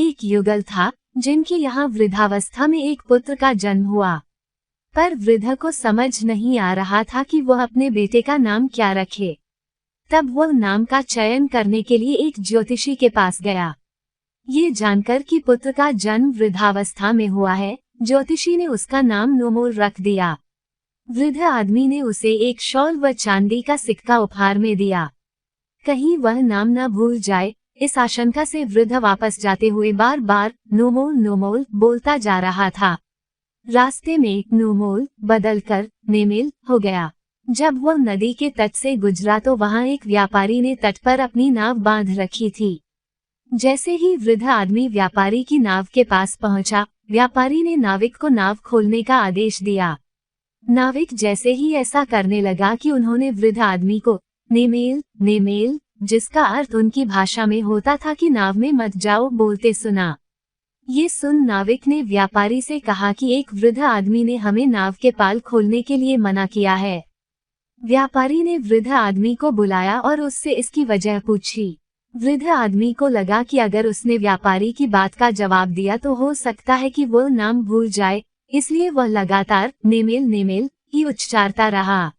एक युगल था जिनके यहाँ वृद्धावस्था में एक पुत्र का जन्म हुआ, पर वृद्ध को समझ नहीं आ रहा था कि वह अपने बेटे का नाम क्या रखे। तब वह नाम का चयन करने के लिए एक ज्योतिषी के पास गया। ये जानकर कि पुत्र का जन्म वृद्धावस्था में हुआ है, ज्योतिषी ने उसका नाम नोमोल रख दिया। वृद्ध आदमी ने उसे एक शॉल व चांदी का सिक्का उपहार में दिया। कहीं वह नाम न भूल जाए, इस आशंका से वृद्ध वापस जाते हुए बार बार नोमोल नोमोल बोलता जा रहा था। रास्ते में नोमोल बदलकर नेमेल हो गया। जब वह नदी के तट से गुजरा तो वहां एक व्यापारी ने तट पर अपनी नाव बांध रखी थी। जैसे ही वृद्ध आदमी व्यापारी की नाव के पास पहुंचा, व्यापारी ने नाविक को नाव खोलने का आदेश दिया। नाविक जैसे ही ऐसा करने लगा कि उन्होंने वृद्ध आदमी को नेमेल नेमेल, जिसका अर्थ उनकी भाषा में होता था कि नाव में मत जाओ, बोलते सुना। ये सुन नाविक ने व्यापारी से कहा कि एक वृद्ध आदमी ने हमें नाव के पाल खोलने के लिए मना किया है। व्यापारी ने वृद्ध आदमी को बुलाया और उससे इसकी वजह पूछी। वृद्ध आदमी को लगा कि अगर उसने व्यापारी की बात का जवाब दिया तो हो सकता है कि वो नाम भूल जाए, इसलिए वह लगातार नेमेल नेमेल ही उच्चारता रहा।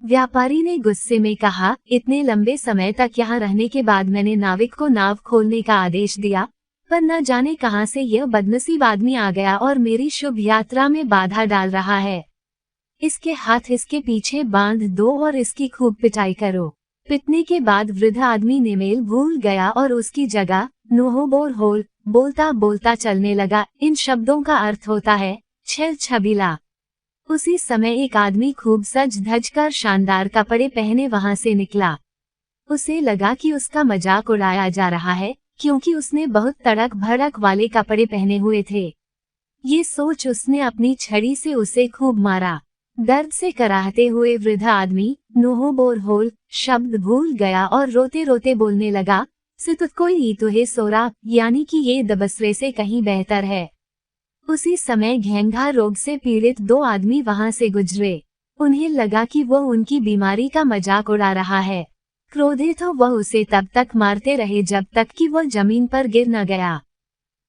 व्यापारी ने गुस्से में कहा, इतने लंबे समय तक यहाँ रहने के बाद मैंने नाविक को नाव खोलने का आदेश दिया, पर न जाने कहां से यह बदनसीब आदमी आ गया और मेरी शुभ यात्रा में बाधा डाल रहा है। इसके हाथ इसके पीछे बांध दो और इसकी खूब पिटाई करो। पिटने के बाद वृद्ध आदमी नेमेल भूल गया और उसकी जगह नोहो बोर होल बोलता बोलता चलने लगा। इन शब्दों का अर्थ होता है छल छबीला। उसी समय एक आदमी खूब सज धज कर शानदार कपड़े पहने वहां से निकला। उसे लगा कि उसका मजाक उड़ाया जा रहा है, क्योंकि उसने बहुत तड़क भड़क वाले कपड़े पहने हुए थे। ये सोच उसने अपनी छड़ी से उसे खूब मारा। दर्द से कराहते हुए वृद्ध आदमी नोहो बोर होल शब्द भूल गया और रोते रोते बोलने लगा, सितुत कोई तुहे सोरा, यानी कि ये दबसरे से कहीं बेहतर है। उसी समय घेंघा रोग से पीड़ित दो आदमी वहां से गुजरे। उन्हें लगा कि वह उनकी बीमारी का मजाक उड़ा रहा है। क्रोधित हो वह उसे तब तक मारते रहे जब तक कि वह जमीन पर गिर न गया।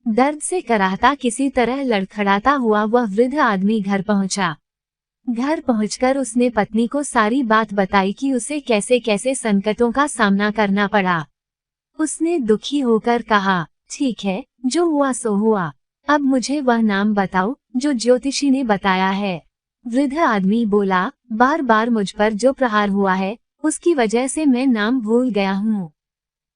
दर्द से कराहता किसी तरह लड़खड़ाता हुआ वह वृद्ध आदमी घर पहुंचा। घर पहुंचकर उसने पत्नी को सारी बात बताई कि उसे कैसे कैसे संकटों का सामना करना पड़ा। उसने दुखी होकर कहा, ठीक है, जो हुआ सो हुआ, अब मुझे वह नाम बताओ जो ज्योतिषी ने बताया है। वृद्ध आदमी बोला, बार बार मुझ पर जो प्रहार हुआ है उसकी वजह से मैं नाम भूल गया हूँ।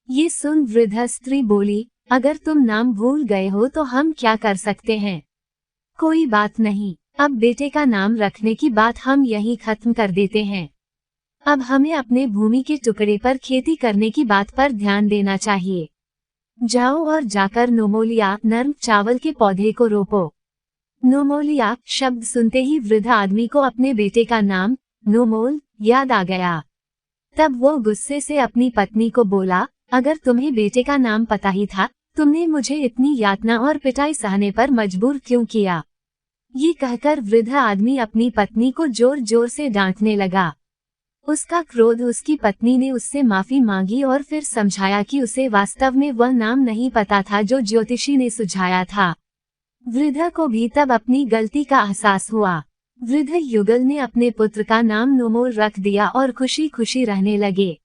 ये सुन वृद्ध स्त्री बोली, अगर तुम नाम भूल गए हो तो हम क्या कर सकते हैं। कोई बात नहीं, अब बेटे का नाम रखने की बात हम यहीं खत्म कर देते हैं। अब हमें अपने भूमि के टुकड़े पर खेती करने की बात पर ध्यान देना चाहिए। जाओ और जाकर नोमोलिया नर्म चावल के पौधे को रोपो। नोमोलिया शब्द सुनते ही वृद्ध आदमी को अपने बेटे का नाम नोमोल याद आ गया। तब वो गुस्से से अपनी पत्नी को बोला, अगर तुम्हें बेटे का नाम पता ही था, तुमने मुझे इतनी यातना और पिटाई सहने पर मजबूर क्यों किया। ये कहकर वृद्ध आदमी अपनी पत्नी को जोर जोर से डांटने लगा। उसका क्रोध उसकी पत्नी ने उससे माफी मांगी और फिर समझाया कि उसे वास्तव में वह नाम नहीं पता था जो ज्योतिषी ने सुझाया था। वृद्ध को भी तब अपनी गलती का एहसास हुआ। वृद्ध युगल ने अपने पुत्र का नाम नोमोल रख दिया और खुशी खुशी रहने लगे।